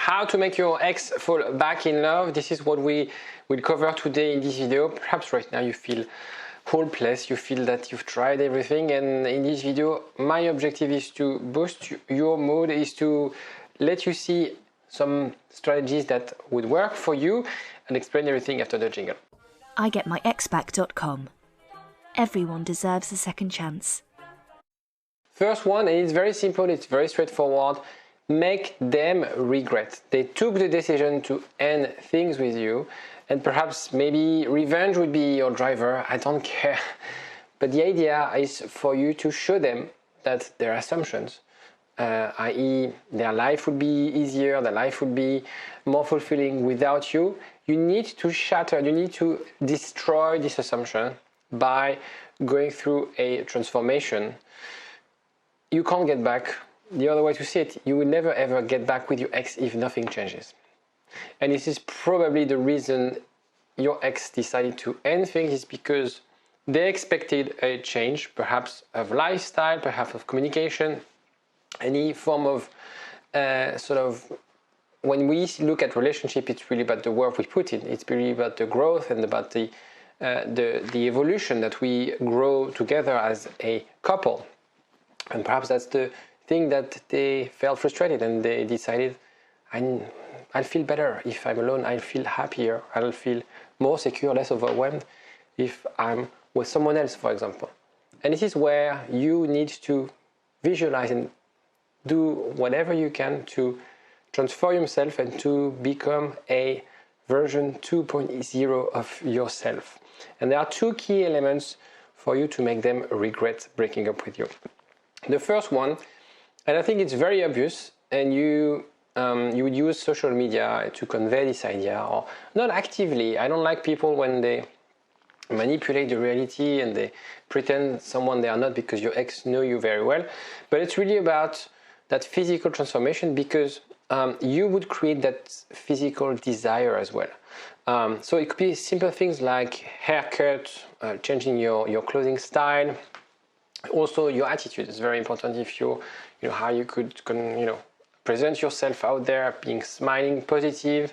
how to make your ex fall back in love. This is what we will cover today in this video. Perhaps right now you feel hopeless, you feel that you've tried everything, and in this video my objective is to boost your mood, is to let you see some strategies that would work for you and explain everything after the jingle. IGetMyExBack.com. Everyone deserves a second chance. First one, and it's very simple, it's very straightforward. Make them regret. They took the decision to end things with you, and perhaps maybe revenge would be your driver, I don't care. But the idea is for you to show them that their assumptions, i.e. their life would be easier, their life would be more fulfilling without you. You need to shatter, you need to destroy this assumption by going through a transformation. You can't get back. The other way to see it, you will never ever get back with your ex if nothing changes. And this is probably the reason your ex decided to end things, is because they expected a change, perhaps of lifestyle, perhaps of communication, any form of when we look at relationship, it's really about the work we put in. It's really about the growth and about the evolution that we grow together as a couple. And perhaps that's the thing that they felt frustrated, and they decided, I'll feel better if I'm alone, I'll feel happier, I'll feel more secure, less overwhelmed if I'm with someone else, for example. And this is where you need to visualize and do whatever you can to transform yourself and to become a version 2.0 of yourself. And there are two key elements for you to make them regret breaking up with you. The first one, and I think it's very obvious, and you would use social media to convey this idea, or not actively. I don't like people when they manipulate the reality and they pretend someone they are not because your ex know you very well. But it's really about that physical transformation, because you would create that physical desire as well. So it could be simple things like haircut, changing your clothing style. Also, your attitude is very important. If how you could present yourself out there, being smiling, positive.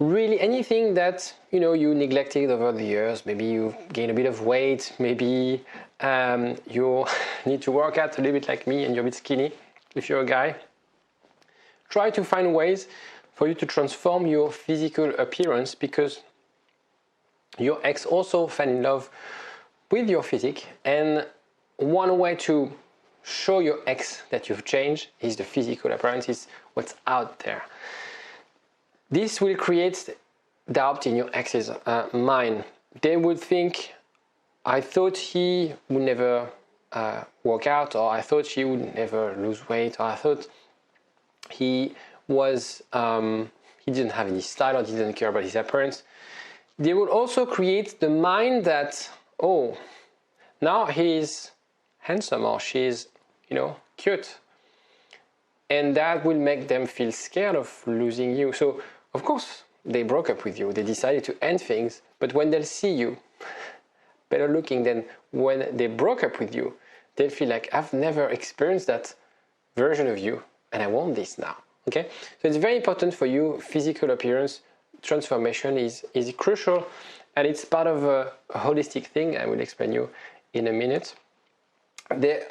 Really anything that you neglected over the years. Maybe you gain a bit of weight. Maybe you need to work out a little bit like me, and you're a bit skinny if you're a guy. Try to find ways for you to transform your physical appearance, because your ex also fell in love with your physique, and one way to show your ex that you've changed is the physical appearance, is what's out there. This will create doubt in your ex's mind. They would think, I thought he would never work out, or I thought she would never lose weight, or I thought he didn't have any style, or didn't care about his appearance. They will also create the mind that, oh, now he's handsome, or she's cute, and that will make them feel scared of losing you. So of course they broke up with you, they decided to end things, but when they'll see you better looking than when they broke up with you, they'll feel like, I've never experienced that version of you, and I want this now. Okay, so it's very important for you. Physical appearance transformation is crucial, and it's part of a holistic thing. I will explain you in a minute. The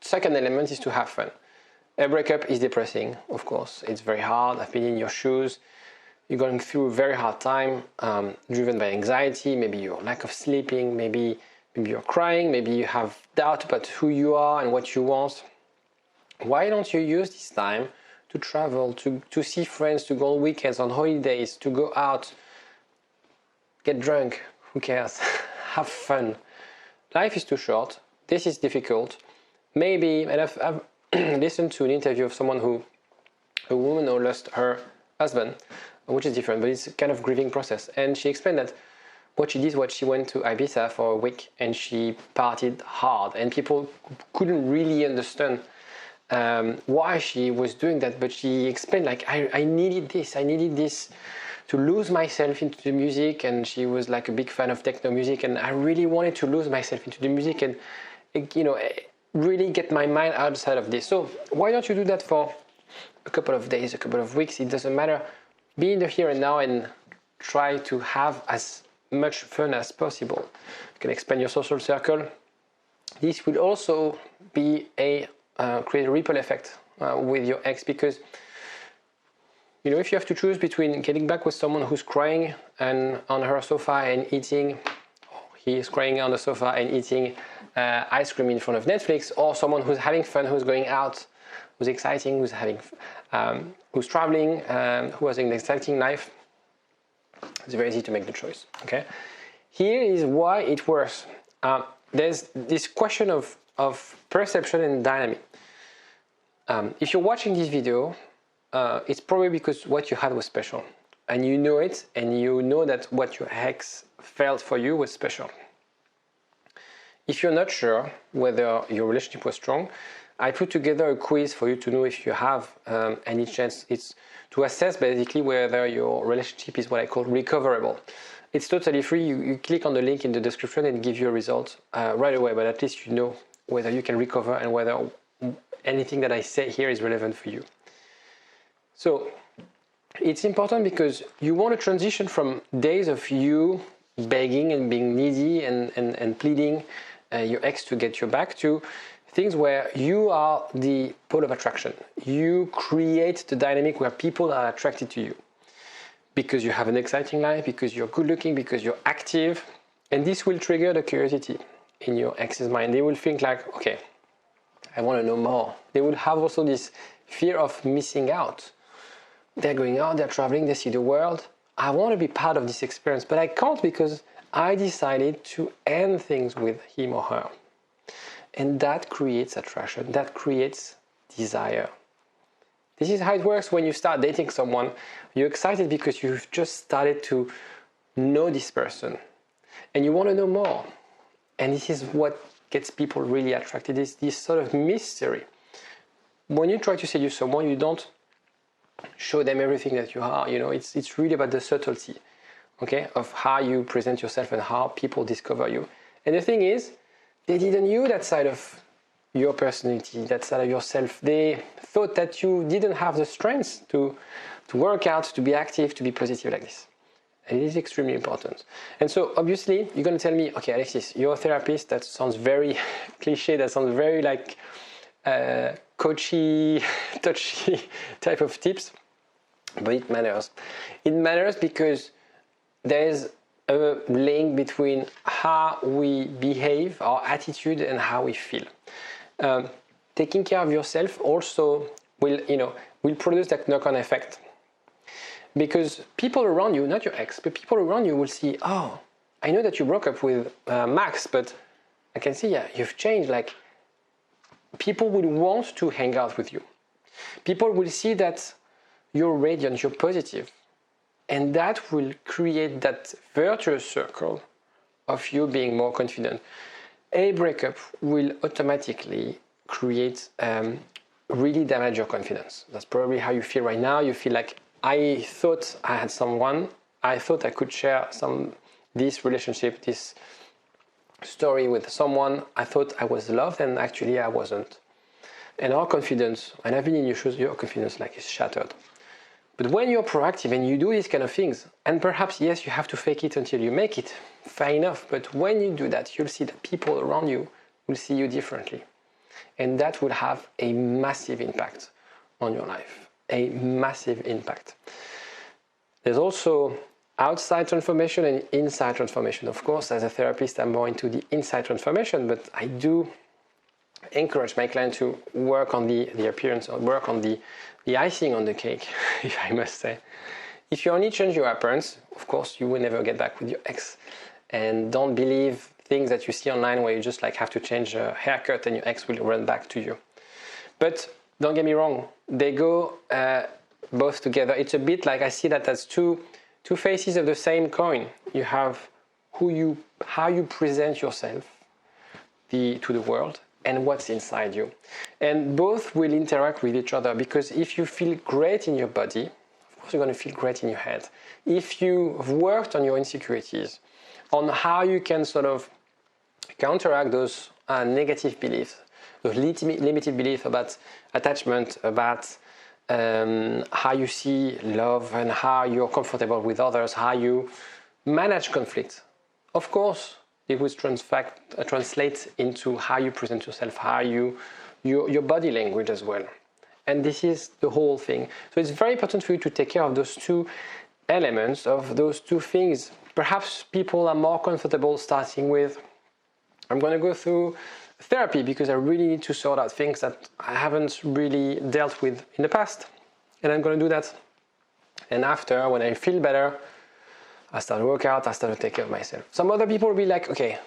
second element is to have fun. A breakup is depressing, of course. It's very hard. I've been in your shoes. You're going through a very hard time, driven by anxiety, maybe your lack of sleeping, maybe you're crying, maybe you have doubt about who you are and what you want. Why don't you use this time to travel, to see friends, to go on weekends, on holidays, to go out, get drunk, who cares? Have fun. Life is too short. This is difficult. Maybe, and I've listened to an interview of a woman who lost her husband, which is different, but it's a kind of grieving process. And she explained that what she did was she went to Ibiza for a week and she partied hard, and people couldn't really understand why she was doing that, but she explained, like, I needed this to lose myself into the music, and she was like a big fan of techno music, and I really wanted to lose myself into the music and really get my mind outside of this. So why don't you do that for a couple of days, a couple of weeks, it doesn't matter. Be in the here and now and try to have as much fun as possible. You can expand your social circle. This will also be create a ripple effect with your ex, because if you have to choose between getting back with someone who's crying and on her sofa and eating, he is crying on the sofa and eating ice cream in front of Netflix, or someone who's having fun, who's going out, who's exciting, who's traveling, who has an exciting life, it's very easy to make the choice. Okay, here is why it works. There's this question of perception and dynamic. If you're watching this video, it's probably because what you had was special, and you know it, and you know that what your ex felt for you was special. If you're not sure whether your relationship was strong, I put together a quiz for you to know if you have any chance. It's to assess basically whether your relationship is what I call recoverable. It's totally free. You click on the link in the description and give you a result right away, but at least you know whether you can recover and whether anything that I say here is relevant for you. So it's important because you want to transition from days of you begging and being needy and pleading your ex to get you back to things where you are the pole of attraction. You create the dynamic where people are attracted to you because you have an exciting life, because you're good looking, because you're active, and this will trigger the curiosity in your ex's mind. They will think like, okay, I want to know more. They will have also this fear of missing out. They're going out, they're traveling, they see the world. I want to be part of this experience, but I can't because I decided to end things with him or her. And that creates attraction, that creates desire. This is how it works when you start dating someone. You're excited because you've just started to know this person and you want to know more. And this is what gets people really attracted, is this sort of mystery. When you try to seduce someone, you don't show them everything that you are. It's really about the subtlety, okay, of how you present yourself and how people discover you. And the thing is, they didn't know that side of your personality, that side of yourself. They thought that you didn't have the strength to work out, to be active, to be positive like this. And it is extremely important. And so obviously you're going to tell me, okay, Alexis, you're a therapist. That sounds very cliche. That sounds very like coachy, touchy type of tips. But it matters. It matters because there's a link between how we behave, our attitude, and how we feel. Taking care of yourself also will produce that knock-on effect. Because people around you, not your ex, but people around you will see, oh, I know that you broke up with Max, but I can see, yeah, you've changed. Like, people will want to hang out with you. People will see that you're radiant, you're positive. And that will create that virtuous circle of you being more confident. A breakup will automatically create, really damage your confidence. That's probably how you feel right now. You feel like, I thought I had someone, I thought I could share this relationship, this story with someone. I thought I was loved, and actually I wasn't. And our confidence, and I've been in your shoes, your confidence is shattered. But when you're proactive and you do these kind of things, and perhaps, yes, you have to fake it until you make it, fair enough, but when you do that, you'll see that people around you will see you differently. And that will have a massive impact on your life, a massive impact. There's also outside transformation and inside transformation. Of course, as a therapist, I'm more into the inside transformation, but I do encourage my client to work on the appearance, or work on the icing on the cake, if I must say. If you only change your appearance, of course, you will never get back with your ex. And don't believe things that you see online where you just have to change a haircut and your ex will run back to you. But don't get me wrong, they go both together. It's a bit like I see that as two faces of the same coin. You have how you present yourself to the world, and what's inside you. And both will interact with each other, because if you feel great in your body, of course you're going to feel great in your head. If you've worked on your insecurities, on how you can sort of counteract those negative beliefs, those limited beliefs about attachment, about how you see love and how you're comfortable with others, how you manage conflict. Of course, it will translate into how you present yourself, how your body language as well. And this is the whole thing. So it's very important for you to take care of those two elements, of those two things. Perhaps people are more comfortable starting with, I'm going to go through therapy because I really need to sort out things that I haven't really dealt with in the past. And I'm going to do that. And after, when I feel better, I start to work out, I start to take care of myself. Some other people will be like, okay,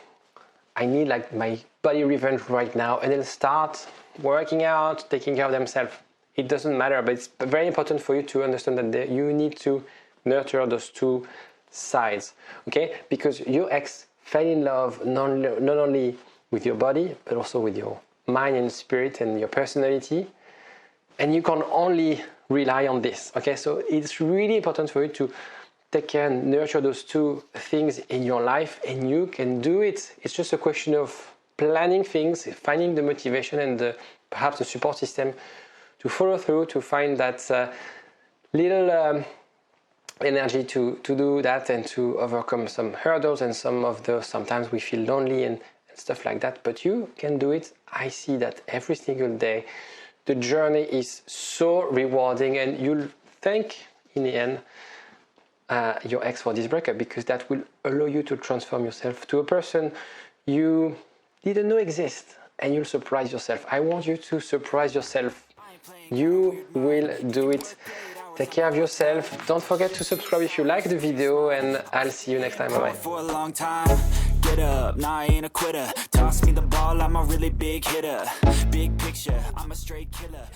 I need like my body revenge right now, and they'll start working out, taking care of themselves. It doesn't matter, but it's very important for you to understand that you need to nurture those two sides, okay? Because your ex fell in love not only with your body, but also with your mind and spirit and your personality, and you can only rely on this, okay? So it's really important for you to take care and nurture those two things in your life, and you can do it. It's just a question of planning things, finding the motivation and perhaps the support system to follow through, to find that little energy to do that and to overcome some hurdles and some of those. Sometimes we feel lonely and stuff like that, but you can do it. I see that every single day. The journey is so rewarding, and you'll thank in the end your ex for this breakup, because that will allow you to transform yourself to a person you didn't know exist, and you'll surprise yourself. I want you to surprise yourself. You will do it. Take care of yourself. Don't forget to subscribe if you like the video, and I'll see you next time. Bye bye. Get up, nah, I ain't a quitter. Toss me the ball, I'm a really big hitter. Big picture, I'm a straight killer.